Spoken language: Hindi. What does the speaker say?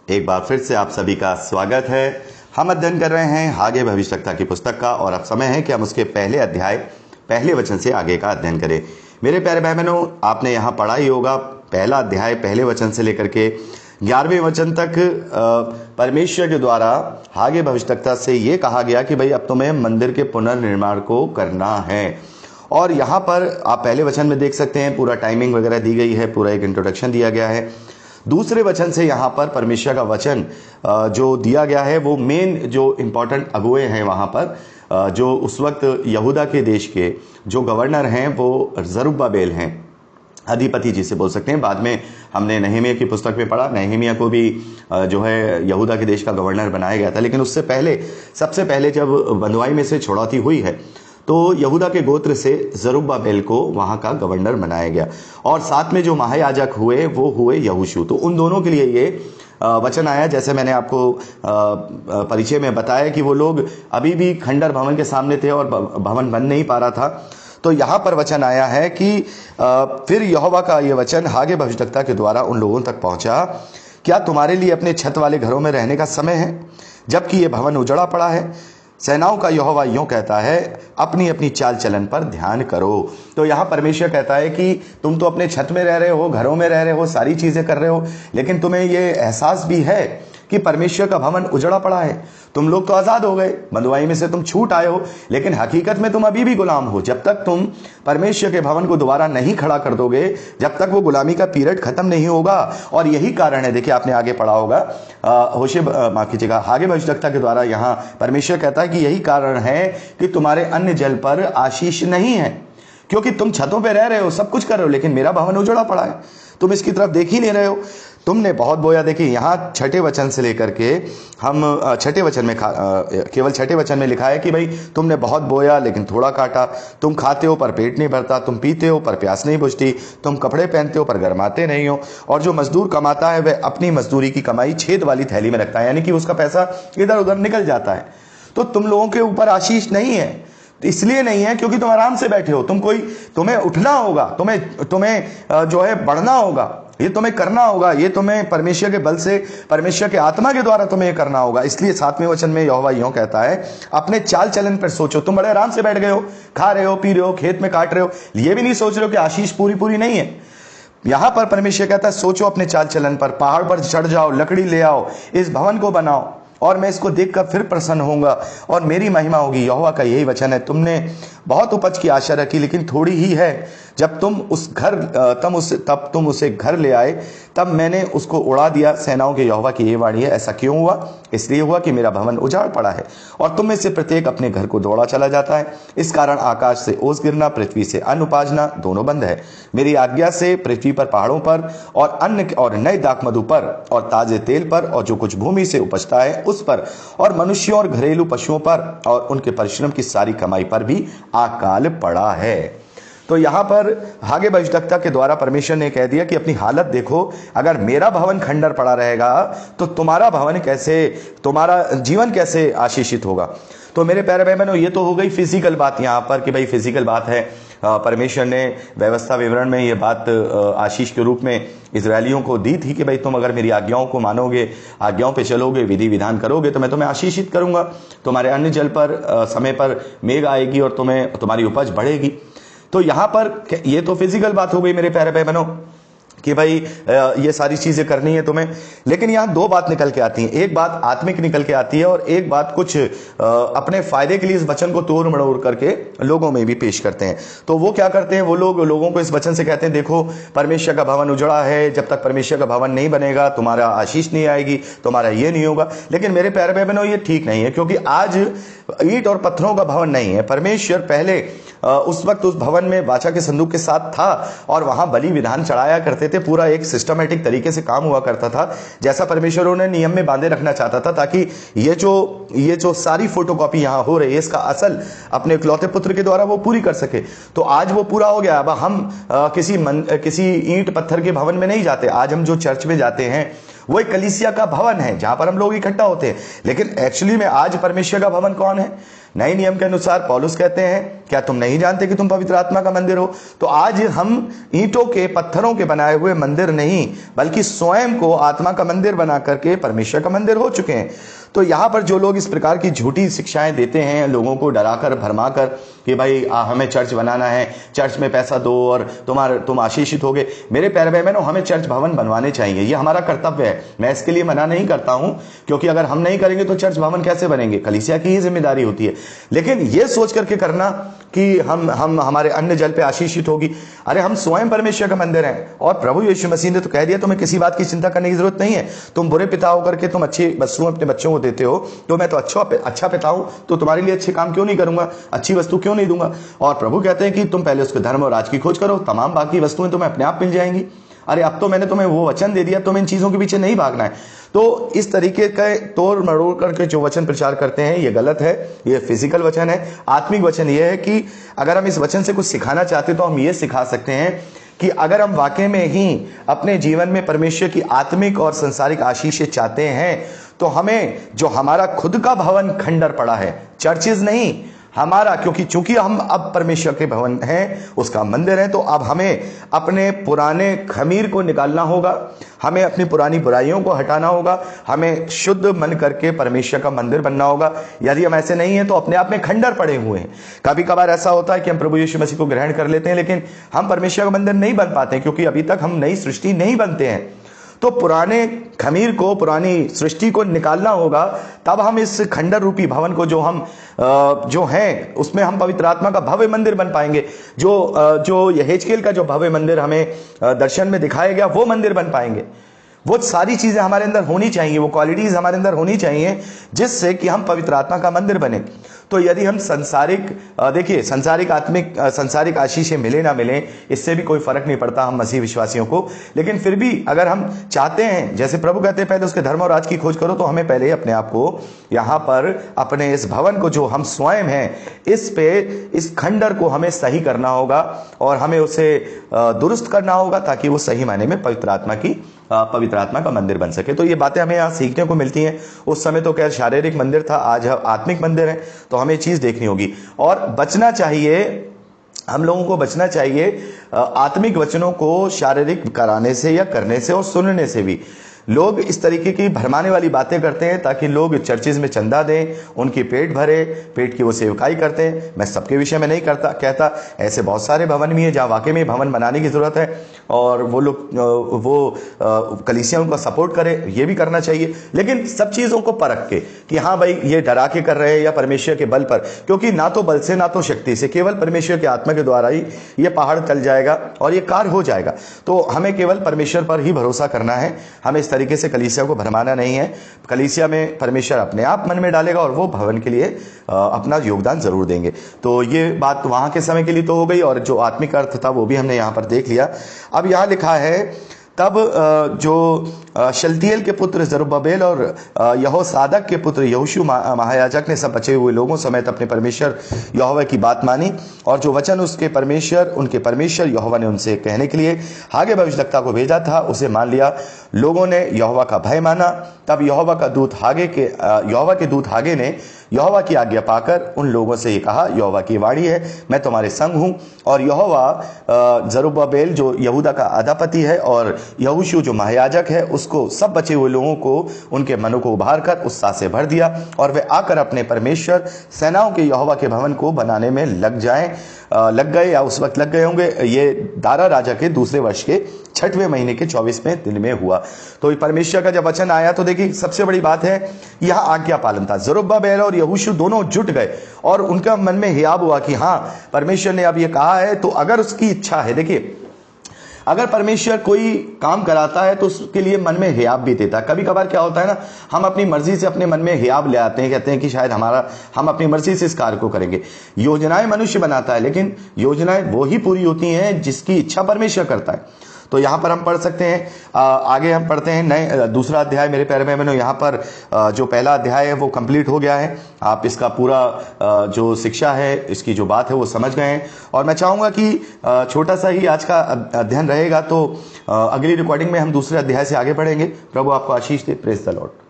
एक बार फिर से आप सभी का स्वागत है। हम अध्ययन कर रहे हैं हागे भविष्यवक्ता की पुस्तक का और अब समय है कि हम उसके पहले अध्याय पहले वचन से आगे का अध्ययन करें। मेरे प्यारे भाई बहनों, आपने यहाँ पढ़ा ही होगा पहला अध्याय पहले वचन से लेकर के 11वें वचन तक परमेश्वर के द्वारा हागे भविष्यवक्ता से ये कहा गया कि भाई अब तुम्हें मंदिर के पुनर्निर्माण को करना है। और यहाँ पर आप पहले वचन में देख सकते हैं पूरा टाइमिंग वगैरह दी गई है, पूरा एक इंट्रोडक्शन दिया गया है। दूसरे वचन से यहाँ पर परमेश्वर का वचन जो दिया गया है वो मेन जो इम्पोर्टेंट अगुए हैं वहाँ पर जो उस वक्त यहूदा के देश के जो गवर्नर हैं वो जरुब्बाबेल हैं, अधिपति जिसे बोल सकते हैं। बाद में हमने नहमिया की पुस्तक में पढ़ा, नहमिया को भी जो है यहूदा के देश का गवर्नर बनाया गया था। लेकिन उससे पहले सबसे पहले जब बंधुआई में से छुड़ौती हुई है तो यहूदा के गोत्र से जरुब्बाबेल को वहां का गवर्नर बनाया गया और साथ में जो महायाजक हुए वो हुए यहोशू। तो उन दोनों के लिए ये वचन आया, जैसे मैंने आपको परिचय में बताया कि वो लोग अभी भी खंडर भवन के सामने थे और भवन बन नहीं पा रहा था। तो यहाँ पर वचन आया है कि फिर यहोवा का ये वचन हागे भविष्यवक्ता के द्वारा उन लोगों तक पहुंचा, क्या तुम्हारे लिए अपने छत वाले घरों में रहने का समय है जबकि ये भवन उजड़ा पड़ा है? सेनाओं का यहोवा यूं कहता है, अपनी अपनी चाल चलन पर ध्यान करो। तो यहां परमेश्वर कहता है कि तुम तो अपने छत में रह रहे हो, घरों में रह रहे हो, सारी चीजें कर रहे हो, लेकिन तुम्हें यह एहसास भी है कि परमेश्वर का भवन उजड़ा पड़ा है। तुम लोग तो आजाद हो गए, बंधुआई में से तुम छूट आए हो, लेकिन हकीकत में तुम अभी भी गुलाम हो। जब तक तुम परमेश्वर के भवन को दोबारा नहीं खड़ा कर दोगे, जब तक वो गुलामी का पीरियड खत्म नहीं होगा। और यही कारण है, देखिए आपने आगे पढ़ा होगा माफ कीजिएगा, हागे भविष्यवक्ता के द्वारा यहाँ परमेश्वर कहता है कि यही कारण है कि तुम्हारे अन्य जल पर आशीष नहीं है, क्योंकि तुम छतों पे रह रहे हो, सब कुछ कर रहे हो, लेकिन मेरा भवन उजड़ा पड़ा है, तुम इसकी तरफ देख ही नहीं रहे हो। तुमने बहुत बोया। देखिए यहाँ छठे वचन से लेकर के हम छठे वचन में केवल छठे वचन में लिखा है कि भाई तुमने बहुत बोया लेकिन थोड़ा काटा, तुम खाते हो पर पेट नहीं भरता, तुम पीते हो पर प्यास नहीं बुझती, तुम कपड़े पहनते हो पर गरमाते नहीं हो, और जो मजदूर कमाता है वह अपनी मजदूरी की कमाई छेद वाली थैली में रखता है, यानी कि उसका पैसा इधर उधर निकल जाता है। तो तुम लोगों के ऊपर आशीष नहीं है, इसलिए नहीं है क्योंकि तुम आराम से बैठे हो। तुम्हें उठना होगा, तुम्हें जो है बढ़ना होगा, ये तुम्हें करना होगा, ये तुम्हें परमेश्वर के बल से, परमेश्वर के आत्मा के द्वारा तुम्हें ये करना होगा। इसलिए 7वें वचन में यहोवा यूं कहता है, अपने चाल चलन पर सोचो। तुम बड़े आराम से बैठ गए हो, खा रहे हो, पी रहे हो, खेत में काट रहे हो, ये भी नहीं सोच रहे हो कि आशीष पूरी नहीं है। यहां पर परमेश्वर कहता है सोचो अपने चाल चलन पर, पहाड़ पर चढ़ जाओ, लकड़ी ले आओ, इस भवन को बनाओ और मैं इसको देखकर फिर प्रसन्न होऊंगा और मेरी महिमा होगी। यहोवा का यही वचन है। तुमने बहुत उपज की आशा रखी लेकिन थोड़ी ही है। जब तुम उसे घर ले आए तब मैंने उसको उड़ा दिया। सेनाओं के यहोवा की यही वाणी है। ऐसा क्यों हुआ? इसलिए हुआ कि मेरा भवन उजाड़ पड़ा है और तुम में से प्रत्येक अपने घर को दौड़ा चला जाता है। इस कारण आकाश से ओस गिरना, पृथ्वी से अन्न उपाजना दोनों बंद है। मेरी आज्ञा से पृथ्वी पर, पहाड़ों पर और अन्न और नए दाख मधु पर और ताजे तेल पर और जो कुछ भूमि से उपजता है उस पर और मनुष्यों और घरेलू पशुओं पर और उनके परिश्रम की सारी कमाई पर भी अकाल पड़ा है। तो यहां पर हागे भविष्यवक्ता के द्वारा परमेश्वर ने कह दिया कि अपनी हालत देखो, अगर मेरा भवन खंडर पड़ा रहेगा तो तुम्हारा जीवन कैसे आशीषित होगा। तो मेरे प्यारे भाई बहनों, ये तो हो गई फिजिकल बात यहाँ पर कि भाई फिजिकल बात है। परमेश्वर ने व्यवस्था विवरण में ये बात आशीष के रूप में इजरायलियों को दी थी कि भाई तुम अगर मेरी आज्ञाओं को मानोगे, आज्ञाओं पे चलोगे, विधि विधान करोगे तो मैं तुम्हें आशीषित करूंगा। तुम्हारे अन्य जल पर समय पर मेघ आएगी और तुम्हारी उपज बढ़ेगी। तो यहां पर ये तो फिजिकल बात हो गई मेरे प्यारे भाई बहनों कि भाई ये सारी चीजें करनी है तुम्हें। लेकिन यहां दो बात निकल के आती हैं, एक बात आत्मिक निकल के आती है और एक बात कुछ अपने फायदे के लिए इस वचन को तोड़ मड़ोड़ करके लोगों में भी पेश करते हैं। तो वो क्या करते हैं, वो लोगों को इस वचन से कहते हैं देखो परमेश्वर का भवन उजड़ा है, जब तक परमेश्वर का भवन नहीं बनेगा तुम्हारा आशीष नहीं आएगी, तुम्हारा ये नहीं होगा। लेकिन मेरे प्यारे भाई बहनों, ये ठीक नहीं है, क्योंकि आज ईंट और पत्थरों का भवन नहीं है। परमेश्वर पहले उस वक्त उस भवन में वाचा के संदूक के साथ था और वहां बलि विधान चढ़ाया करते थे। पूरा एक सिस्टमेटिक तरीके से काम हुआ करता था, जैसा परमेश्वर ने नियम में बांधे रखना चाहता था, ताकि ये जो सारी फोटोकॉपी यहां हो रही है इसका असल अपने इकलौते पुत्र के द्वारा वो पूरी कर सके। तो आज वो पूरा हो गया। अब हम किसी ईंट पत्थर के भवन में नहीं जाते। आज हम जो चर्च में जाते हैं वो एक कलीसिया का भवन है जहां पर हम लोग इकट्ठा होते हैं। लेकिन एक्चुअली में आज परमेश्वर का भवन कौन है? नए नियम के अनुसार पौलुस कहते हैं, क्या तुम नहीं जानते कि तुम पवित्र आत्मा का मंदिर हो? तो आज हम ईंटों के पत्थरों के बनाए हुए मंदिर नहीं, बल्कि स्वयं को आत्मा का मंदिर बना करके परमेश्वर का मंदिर हो चुके हैं। तो यहाँ पर जो लोग इस प्रकार की झूठी शिक्षाएं देते हैं, लोगों को डराकर भरमाकर कि भाई हमें चर्च बनाना है, चर्च में पैसा दो और तुम आशीषित होगे। मेरे प्यारे भाई बहनों, हमें चर्च भवन बनवाने चाहिए, ये हमारा कर्तव्य है। मैं इसके लिए मना नहीं करता हूं, क्योंकि अगर हम नहीं करेंगे तो चर्च भवन कैसे बनेंगे? कलीसिया की ही जिम्मेदारी होती है। लेकिन ये सोच करके करना कि हम हमारे अन्न जल पे आशीषित होगी। अरे हम स्वयं परमेश्वर का मंदिर हैं, और प्रभु यीशु मसीह ने तो कह दिया तुम्हें किसी बात की चिंता करने की जरूरत नहीं है। तुम बुरे पिता होकर के तुम अच्छी वस्तुएं अपने बच्चों को देते हो, तो मैं तो अच्छा पिता हूं, तो तुम्हारे लिए अच्छे काम क्यों नहीं करूंगा, अच्छी वस्तु क्यों नहीं दूंगा? और प्रभु कहते हैं कि तुम पहले उसके धर्म और राज की खोज करो, तमाम बाकी वस्तुएं तुम्हें अपने आप मिल जाएंगी। अरे अब तो मैंने तुम्हें वो वचन दे दिया, तुम्हें इन चीजों के पीछे नहीं भागना है। तो इस तरीके का तोड़ मरोड़ करके जो वचन प्रचार करते हैं, ये गलत है। ये फिजिकल वचन है। आत्मिक वचन ये है कि अगर हम इस वचन से कुछ सिखाना चाहते तो हम ये सिखा सकते हैं कि अगर हम वाकई में ही अपने जीवन में परमेश्वर की आत्मिक और संसारिक आशीषें चाहते हैं, तो हमें जो हमारा खुद का भवन खंडर पड़ा है, चर्चेज नहीं हमारा, क्योंकि चूंकि हम अब परमेश्वर के भवन हैं, उसका मंदिर है, तो अब हमें अपने पुराने खमीर को निकालना होगा, हमें अपनी पुरानी बुराइयों को हटाना होगा, हमें शुद्ध मन करके परमेश्वर का मंदिर बनना होगा। यदि हम ऐसे नहीं हैं तो अपने आप में खंडर पड़े हुए हैं। कभी कभार ऐसा होता है कि हम प्रभु यीशु मसीह को ग्रहण कर लेते हैं, लेकिन हम परमेश्वर का मंदिर नहीं बन पाते, क्योंकि अभी तक हम नई सृष्टि नहीं बनते हैं। तो पुराने खमीर को, पुरानी सृष्टि को निकालना होगा, तब हम इस खंडर रूपी भवन को जो हैं उसमें हम पवित्र आत्मा का भव्य मंदिर बन पाएंगे। जो यहेजकेल का जो भव्य मंदिर हमें दर्शन में दिखाया गया, वो मंदिर बन पाएंगे। वो सारी चीजें हमारे अंदर होनी चाहिए, वो क्वालिटीज हमारे अंदर होनी चाहिए, जिससे कि हम पवित्र आत्मा का मंदिर बने। तो यदि हम सांसारिक आशीषें मिले ना मिले, इससे भी कोई फर्क नहीं पड़ता हम मसीह विश्वासियों को। लेकिन फिर भी अगर हम चाहते हैं, जैसे प्रभु कहते हैं पहले उसके धर्म और राज की खोज करो, तो हमें पहले अपने आप को यहाँ पर अपने इस भवन को जो हम स्वयं हैं, इस खंडर को हमें सही करना होगा और हमें उसे दुरुस्त करना होगा, ताकि वो सही मायने में पवित्र आत्मा का मंदिर बन सके। तो ये बातें हमें यहाँ सीखने को मिलती हैं। उस समय तो क्या शारीरिक मंदिर था, आज आत्मिक मंदिर है। तो हमें चीज देखनी होगी और बचना चाहिए, हम लोगों को बचना चाहिए आत्मिक वचनों को शारीरिक कराने से या करने से और सुनने से भी। लोग इस तरीके की भरमाने वाली बातें करते हैं ताकि लोग चर्चेज में चंदा दें, उनकी पेट भरे, पेट की वो सेवकाई करते हैं। मैं सबके विषय में नहीं कहता, ऐसे बहुत सारे भवन भी हैं जहाँ वाकई में भवन बनाने की जरूरत है और वो लोग कलीसिया उनका सपोर्ट करे, ये भी करना चाहिए। लेकिन सब चीज़ों को परख के कि हाँ भाई ये डरा के कर रहे हैं या परमेश्वर के बल पर, क्योंकि ना तो बल से ना तो शक्ति से, केवल परमेश्वर के आत्मा के द्वारा ही ये पहाड़ टल जाएगा और ये कार्य हो जाएगा। तो हमें केवल परमेश्वर पर ही भरोसा करना है, हमें इस तरीके से कलीसिया को भरमाना नहीं है। कलीसिया में परमेश्वर अपने आप मन में डालेगा और वो भवन के लिए अपना योगदान जरूर देंगे। तो ये बात वहां के समय के लिए तो हो गई, और जो आत्मिक अर्थ था वो भी हमने यहां पर देख लिया। अब यहां लिखा है, तब जो शलतियेल के पुत्र जरुब्बाबेल और यहोसादक के पुत्र यहोशू महायाजक ने सब बचे हुए लोगों समेत अपने परमेश्वर यहोवा की बात मानी, और जो वचन उनके परमेश्वर यहोवा ने उनसे कहने के लिए हागे भविष्यद्वक्ता को भेजा था, उसे मान लिया। लोगों ने यहोवा का भय माना। तब यहोवा के दूत हागे ने यहोवा की आज्ञा पाकर उन लोगों से ये कहा, यहोवा की वाणी है, मैं तुम्हारे संग हूं। और यहोवा जरुब्बाबेल जो यहूदा का अधिपति है और यहोशू जो महायाजक है, उसको सब बचे हुए लोगों को उनके मनों को उभार कर उत्साह से भर दिया, और वे आकर अपने परमेश्वर सेनाओं के यहोवा के भवन को बनाने में लग गए या उस वक्त लग गए होंगे। ये दारा राजा के दूसरे वर्ष के 6वें महीने के 24वें दिन में हुआ। तो परमेश्वर का जब वचन आया तो देखिए सबसे बड़ी बात है यह आज्ञा पालन था। जरुब्बाबेल और यहोशू दोनों जुट गए और उनका मन में हियाब हुआ कि हाँ, परमेश्वर ने अब ये कहा है, तो अगर उसकी इच्छा है, देखिए अगर परमेश्वर कोई काम कराता है तो उसके लिए मन में हियाब भी देता है। कभी कभार क्या होता है ना, हम अपनी मर्जी से अपने मन में हियाब ले आते हैं, कहते हैं कि शायद हम अपनी मर्जी से इस कार्य को करेंगे। योजनाएं मनुष्य बनाता है, लेकिन योजनाएं वो ही पूरी होती हैं जिसकी इच्छा परमेश्वर करता है। तो यहाँ पर हम पढ़ सकते हैं, आगे हम पढ़ते हैं दूसरा अध्याय। मेरे प्यारे भाई बहनों, यहाँ पर जो पहला अध्याय है वो कंप्लीट हो गया है। आप इसका पूरा जो शिक्षा है, इसकी जो बात है वो समझ गए हैं। और मैं चाहूँगा कि छोटा सा ही आज का अध्ययन रहेगा, तो अगली रिकॉर्डिंग में हम दूसरे अध्याय से आगे बढ़ेंगे। प्रभु आपको आशीष दे। Praise the Lord.